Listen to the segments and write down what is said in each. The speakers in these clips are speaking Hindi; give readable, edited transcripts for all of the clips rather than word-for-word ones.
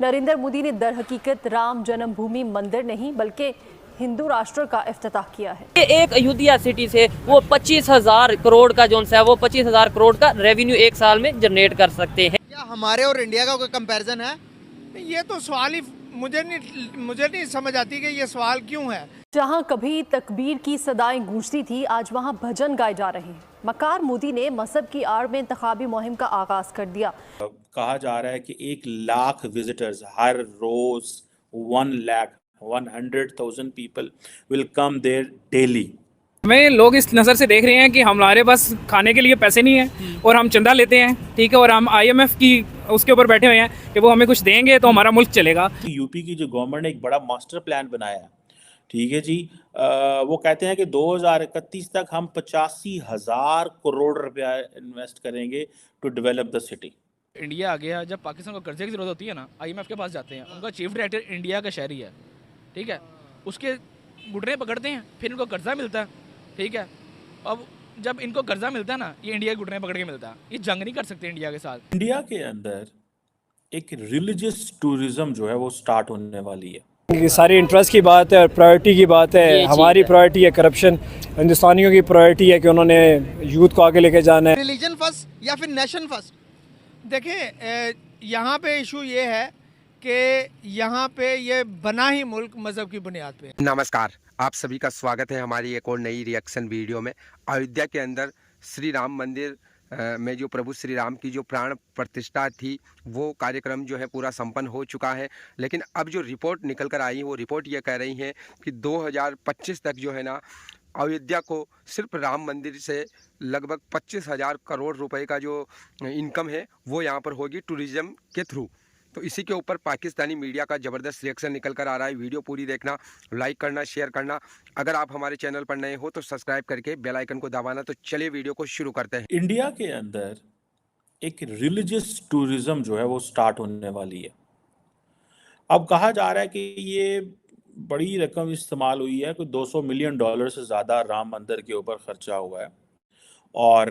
नरेंद्र मोदी ने दर हकीकत राम जन्मभूमि मंदिर नहीं बल्कि हिंदू राष्ट्र का इफ्तिताह किया है। एक अयोध्या सिटी से वो 25,000 करोड़ का जो है वो 25,000 करोड़ का रेवेन्यू एक साल में जनरेट कर सकते हैं। क्या हमारे और इंडिया का कोई कंपैरिजन है? ये तो सवाल ही मुझे नहीं समझ आती कि ये सवाल क्यों है। जहां कभी तकबीर की सदाएं गूंजती थी, आज वहां भजन गाए जा रहे हैं। मकार मोदी ने मजहब की आड़ में इंतखाबी मुहिम का आगाज कर दिया। कहा जा रहा है कि 1 लाख विजिटर्स हर रोज 1,100,000 people will come there daily. हमें लोग इस नज़र से देख रहे हैं कि हमारे पास खाने के लिए पैसे नहीं हैं और हम चंदा लेते हैं, ठीक है, और हम IMF की उसके ऊपर बैठे हुए हैं कि वो हमें कुछ देंगे तो हमारा मुल्क चलेगा। यूपी की जो गवर्नमेंट ने एक बड़ा मास्टर प्लान बनाया है, ठीक है जी, वो कहते हैं कि 2031 तक हम 85,000 करोड़ रुपया इन्वेस्ट करेंगे to develop the city. India आ गया, जब पाकिस्तान को कर्जे की ज़रूरत होती है ना, IMF के पास जाते हैं। उनका चीफ डायरेक्टर इंडिया का शहरी है, ठीक है, उसके घुटने पकड़ते हैं, फिर इनको कर्जा मिलता है, ठीक है। अब जब इनको कर्जा मिलता है ना, ये इंडिया के घुटने पकड़ के मिलता है। ये जंग नहीं कर सकते इंडिया के साथ। इंडिया के अंदर एक रिलीजियस टूरिज्म जो है वो स्टार्ट होने वाली है। ये सारी इंटरेस्ट की बात है और प्रायोरिटी की बात है। हमारी प्रायोरिटी है करप्शन, हिंदुस्तानियों की प्रायोरिटी है कि उन्होंने यूथ को आगे लेके जाना है। रिलीजन फर्स्ट या फिर नेशन फर्स्ट? देखिए, यहाँ पे इशू ये है कि यहाँ पे ये बना ही मुल्क मजहब की बुनियाद पे। नमस्कार, आप सभी का स्वागत है हमारी एक और नई रिएक्शन वीडियो में। अयोध्या के अंदर श्री राम मंदिर में जो प्रभु श्री राम की जो प्राण प्रतिष्ठा थी, वो कार्यक्रम जो है पूरा संपन्न हो चुका है। लेकिन अब जो रिपोर्ट निकल कर आई, वो रिपोर्ट ये कह रही है कि 2025 तक जो है ना, अयोध्या को सिर्फ राम मंदिर से लगभग 25,000 करोड़ रुपए का जो इनकम है वो यहाँ पर होगी टूरिज्म के थ्रू। तो इसी के ऊपर पाकिस्तानी मीडिया का ज़बरदस्त रिएक्शन निकल कर आ रहा है। वीडियो पूरी देखना, लाइक करना, शेयर करना। अगर आप हमारे चैनल पर नए हो तो सब्सक्राइब करके बेल आइकन को दबाना। तो चलिए वीडियो को शुरू करते हैं। इंडिया के अंदर एक रिलीजियस टूरिज्म जो है वो स्टार्ट होने वाली है। अब कहा जा रहा है कि ये बड़ी रकम इस्तेमाल हुई है, कोई $200 मिलियन से ज़्यादा राम मंदिर के ऊपर खर्चा हुआ है। और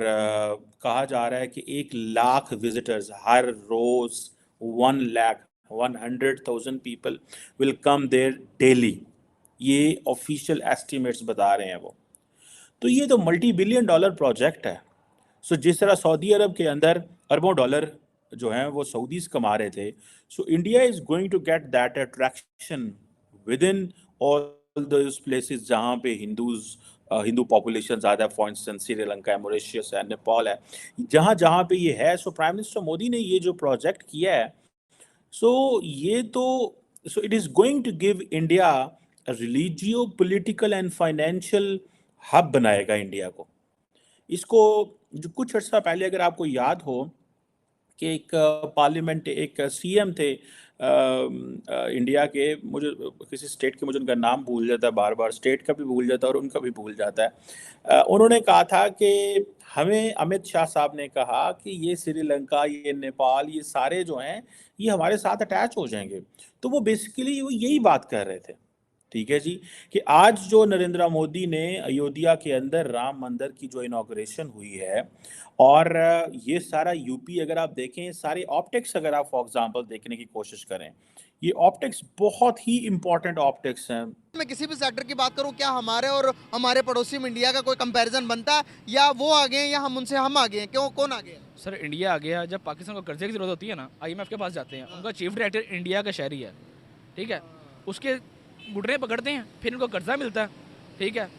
कहा जा रहा है कि 1 लाख विजिटर्स हर रोज़ 1,100,000 people will come there daily. ये ऑफिशियल एस्टिमेट्स बता रहे हैं वो। तो ये तो $multi-billion प्रोजेक्ट है। सो जिस तरह सऊदी अरब के अंदर अरबों डॉलर जो हैं वो सऊदीज कमा रहे थे, so India is going to get that attraction within all those places जहाँ पे हिंदू पॉपुलेशन ज़्यादा है। फॉर इंस्टेंस श्रीलंका है, मॉरिशस है, नेपाल है, जहाँ जहाँ पे ये है। सो प्राइम मिनिस्टर मोदी ने ये जो प्रोजेक्ट किया है, so it is going to give India religio political and financial hub बनाएगा इंडिया को। इसको जो कुछ अर्सा पहले अगर आपको याद हो कि एक CM थे इंडिया के, मुझे किसी स्टेट के, मुझे उनका नाम भूल जाता है, बार बार स्टेट का भी भूल जाता है और उनका भी भूल जाता है। उन्होंने कहा था कि हमें, अमित शाह साहब ने कहा कि ये श्रीलंका, ये नेपाल, ये सारे जो हैं ये हमारे साथ अटैच हो जाएंगे। तो वो बेसिकली वो यही बात कर रहे थे, ठीक है जी, कि आज जो नरेंद्र मोदी ने अयोध्या के अंदर राम मंदिर की जो इनॉग्रेशन हुई है, और ये सारा यूपी अगर आप देखें, सारे ऑप्टिक्स अगर आप फॉर एग्जांपल देखने की कोशिश करें, ये ऑप्टिक्स बहुत ही इंपॉर्टेंट ऑप्टिक्स हैं। मैं किसी भी सेक्टर की बात करूं, क्या हमारे और हमारे पड़ोसी में इंडिया का कोई कंपैरिजन बनता है? या वो आगे हैं या हम आगे हैं? क्यों, कौन आगे है? सर, इंडिया आ गया, जब पाकिस्तान को कर्जे की ज़रूरत होती है ना, IMF के पास जाते हैं। उनका चीफ डायरेक्टर इंडिया का शहरी है, ठीक है, उसके घुटने पकड़ते हैं, फिर इनको कर्जा मिलता है, ठीक है।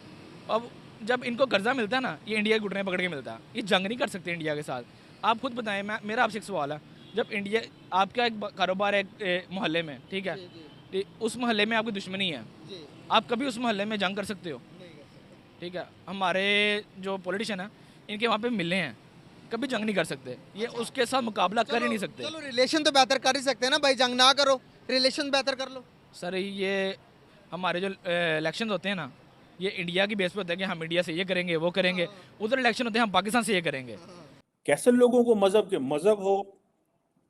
अब जब इनको कर्जा मिलता है ना, ये इंडिया के घुटने पकड़ के मिलता है। ये जंग नहीं कर सकते इंडिया के साथ। आप खुद बताएं, मेरा आपसे एक सवाल है, जब इंडिया, आपका एक कारोबार है एक मोहल्ले में, ठीक है, उस मोहल्ले में आपकी दुश्मनी है, आप कभी उस मोहल्ले में जंग कर सकते हो? ठीक है। हमारे जो पॉलिटिशियन है, इनके वहाँ पे मिले हैं, कभी जंग नहीं कर सकते। ये उसके साथ मुकाबला कर ही नहीं सकते। चलो रिलेशन तो बेहतर कर ही सकते हैं ना भाई, जंग ना करो, रिलेशन बेहतर कर लो। सर, ये हमारे जो इलेक्शन होते हैं ना, ये इंडिया की बेस पे होता है कि हम इंडिया से ये करेंगे, वो करेंगे। उधर इलेक्शन होते हैं हम पाकिस्तान से ये करेंगे। कैसे लोगों को मज़हब हो,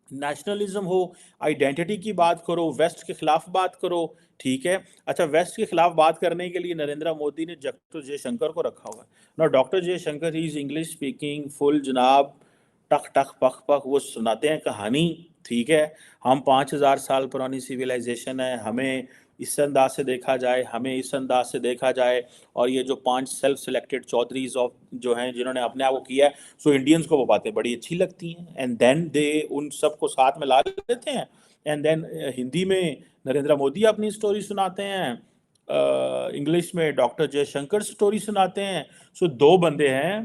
नेशनलिज्म हो, आइडेंटिटी की बात करो, वेस्ट के खिलाफ बात करो, ठीक है। अच्छा, वेस्ट के खिलाफ बात करने के लिए नरेंद्र मोदी ने डॉक्टर जयशंकर को रखा हुआ है ना। Doctor Jaishankar he is English speaking full जनाब, टक टक पख पख वो सुनाते हैं कहानी, ठीक है, हम 5000 साल पुरानी सिविलाइजेशन है, हमें इस अंदाज से देखा जाए, हमें इस अंदाज से देखा जाए, और ये जो 5 सेल्फ सिलेक्टेड चौधरीज ऑफ जो हैं जिन्होंने अपने आप को किया है, सो इंडियंस को वो बातें बड़ी अच्छी लगती हैं, एंड देन दे उन सबको साथ में ला लेते हैं, एंड देन हिंदी में नरेंद्र मोदी अपनी स्टोरी सुनाते हैं, इंग्लिश में डॉक्टर जयशंकर स्टोरी सुनाते हैं। सो दो बंदे हैं,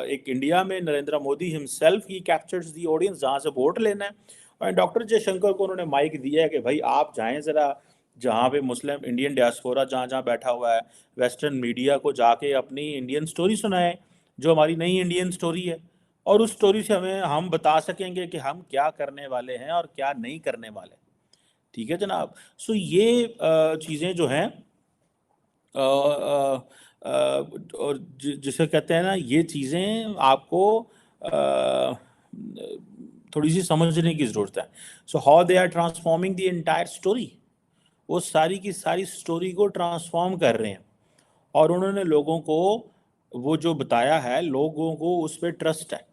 एक इंडिया में Narendra Modi himself he captures the audience जहाँ से वोट लेना है, और डॉक्टर जयशंकर को उन्होंने माइक दिया है कि भाई आप जाएं ज़रा जहाँ पे मुस्लिम इंडियन डियास्पोरा जहाँ जहाँ बैठा हुआ है, वेस्टर्न मीडिया को जाके अपनी इंडियन स्टोरी सुनाएं जो हमारी नई इंडियन स्टोरी है, और उस स्टोरी से हम बता सकेंगे कि हम क्या करने वाले हैं और क्या नहीं करने वाले। ठीक है जनाब। सो ये चीज़ें जो हैं और जिसे कहते हैं ना, ये चीज़ें आपको थोड़ी सी समझने की ज़रूरत है। So how they are transforming the entire story, वो सारी की सारी स्टोरी को ट्रांसफॉर्म कर रहे हैं, और उन्होंने लोगों को वो जो बताया है, लोगों को उस पर ट्रस्ट है।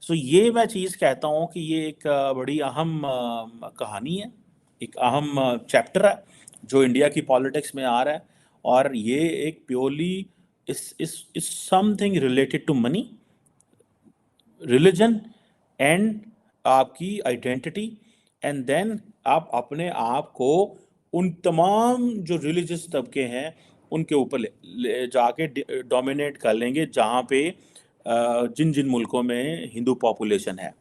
सो ये मैं चीज़ कहता हूँ कि ये एक बड़ी अहम कहानी है, एक अहम चैप्टर है जो इंडिया की पॉलिटिक्स में आ रहा है, और ये एक प्योरली इस something related to money, religion and आपकी आइडेंटिटी, एंड देन आप अपने आप को उन तमाम जो रिलीजियस तबके हैं उनके ऊपर ले जाके डोमिनेट कर लेंगे जहाँ पे जिन जिन मुल्कों में हिंदू पॉपुलेशन है।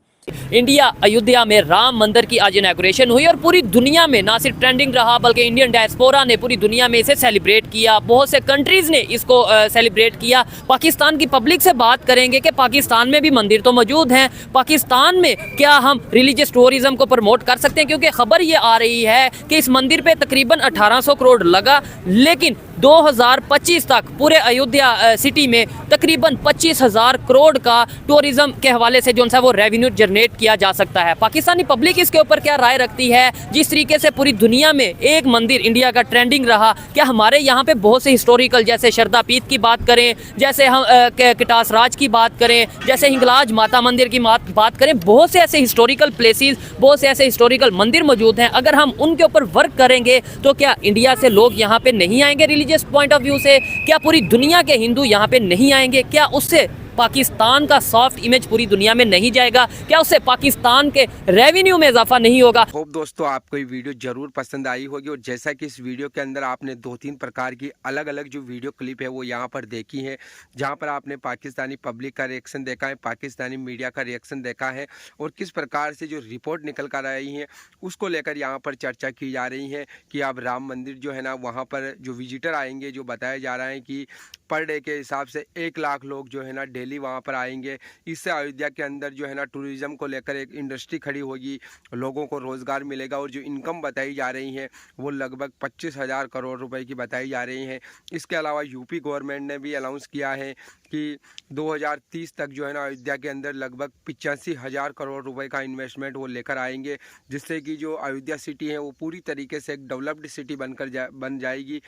इंडिया अयोध्या में राम मंदिर की आज इनॉग्रेशन हुई और पूरी दुनिया में ना सिर्फ ट्रेंडिंग रहा बल्कि इंडियन डायस्पोरा ने पूरी दुनिया में इसे सेलिब्रेट किया। बहुत से कंट्रीज़ ने इसको सेलिब्रेट किया। पाकिस्तान की पब्लिक से बात करेंगे कि पाकिस्तान में भी मंदिर तो मौजूद हैं, पाकिस्तान में क्या हम रिलीजियस टूरिज़्म को प्रमोट कर सकते हैं, क्योंकि ख़बर ये आ रही है कि इस मंदिर पर तकरीबन 1800 करोड़ लगा, लेकिन 2025 तक पूरे अयोध्या सिटी में तकरीबन 25,000 करोड़ का टूरिज़्म के हवाले से जो है वो रेवेन्यू जनरेट किया जा सकता है। पाकिस्तानी पब्लिक इसके ऊपर क्या राय रखती है? जिस तरीके से पूरी दुनिया में एक मंदिर इंडिया का ट्रेंडिंग रहा, क्या हमारे यहाँ पे बहुत से हिस्टोरिकल, जैसे शरदा पीठ की बात करें, जैसे हम किटास राज की बात करें, जैसे हिंगलाज माता मंदिर की बात करें, बहुत से ऐसे हिस्टोरिकल प्लेसेस, बहुत से ऐसे हिस्टोरिकल मंदिर मौजूद हैं। अगर हम उनके ऊपर वर्क करेंगे तो क्या इंडिया से लोग यहाँ पे नहीं आएंगे? रिलीजियस पॉइंट ऑफ व्यू से क्या पूरी दुनिया के हिंदू यहाँ पे नहीं आएंगे? क्या उससे पाकिस्तान का सॉफ्ट इमेज पूरी दुनिया में नहीं जाएगा? क्या उससे पाकिस्तान के रेवेन्यू में इजाफा नहीं होगा? होप दोस्तों आपको ये वीडियो जरूर पसंद आई होगी, और जैसा कि इस वीडियो के अंदर आपने 2-3 प्रकार की अलग अलग जो वीडियो क्लिप है वो यहाँ पर देखी है, जहाँ पर आपने पाकिस्तानी पब्लिक का रिएक्शन देखा है, पाकिस्तानी मीडिया का रिएक्शन देखा है, और किस प्रकार से जो रिपोर्ट निकल कर आई है उसको लेकर यहाँ पर चर्चा की जा रही है कि अब राम मंदिर जो है ना, वहाँ पर जो विजिटर आएंगे, जो बताया जा रहा है कि पर डे के हिसाब से 1 लाख लोग जो है ना डेली वहाँ पर आएंगे। इससे अयोध्या के अंदर जो है ना टूरिज़्म को लेकर एक इंडस्ट्री खड़ी होगी, लोगों को रोज़गार मिलेगा, और जो इनकम बताई जा रही है वो लगभग 25,000 करोड़ रुपए की बताई जा रही है। इसके अलावा यूपी गवर्नमेंट ने भी अनाउंस किया है कि 2030 तक जो है ना अयोध्या के अंदर लगभग 85,000 करोड़ रुपए का इन्वेस्टमेंट वो लेकर आएंगे, जिससे कि जो अयोध्या सिटी है वो पूरी तरीके से एक डेवलप्ड सिटी बन जाएगी।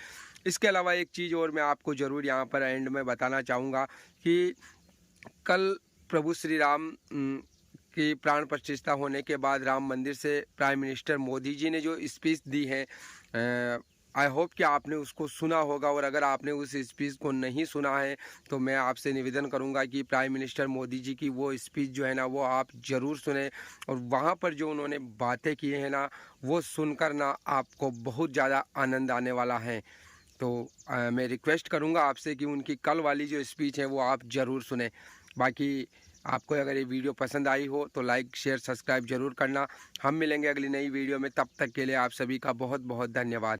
इसके अलावा एक चीज़ और मैं आपको ज़रूर यहाँ पर एंड में बताना चाहूँगा कि कल प्रभु श्री राम की प्राण प्रतिष्ठा होने के बाद राम मंदिर से प्राइम मिनिस्टर मोदी जी ने जो स्पीच दी है, आई होप कि आपने उसको सुना होगा, और अगर आपने उस स्पीच को नहीं सुना है तो मैं आपसे निवेदन करूंगा कि प्राइम मिनिस्टर मोदी जी की वो स्पीच जो है ना वो आप ज़रूर सुने, और वहाँ पर जो उन्होंने बातें की हैं ना वो सुनकर ना आपको बहुत ज़्यादा आनंद आने वाला है। तो मैं रिक्वेस्ट करूंगा आपसे कि उनकी कल वाली जो स्पीच है वो आप ज़रूर सुने। बाकी आपको अगर ये वीडियो पसंद आई हो तो लाइक शेयर सब्सक्राइब ज़रूर करना। हम मिलेंगे अगली नई वीडियो में, तब तक के लिए आप सभी का बहुत बहुत धन्यवाद।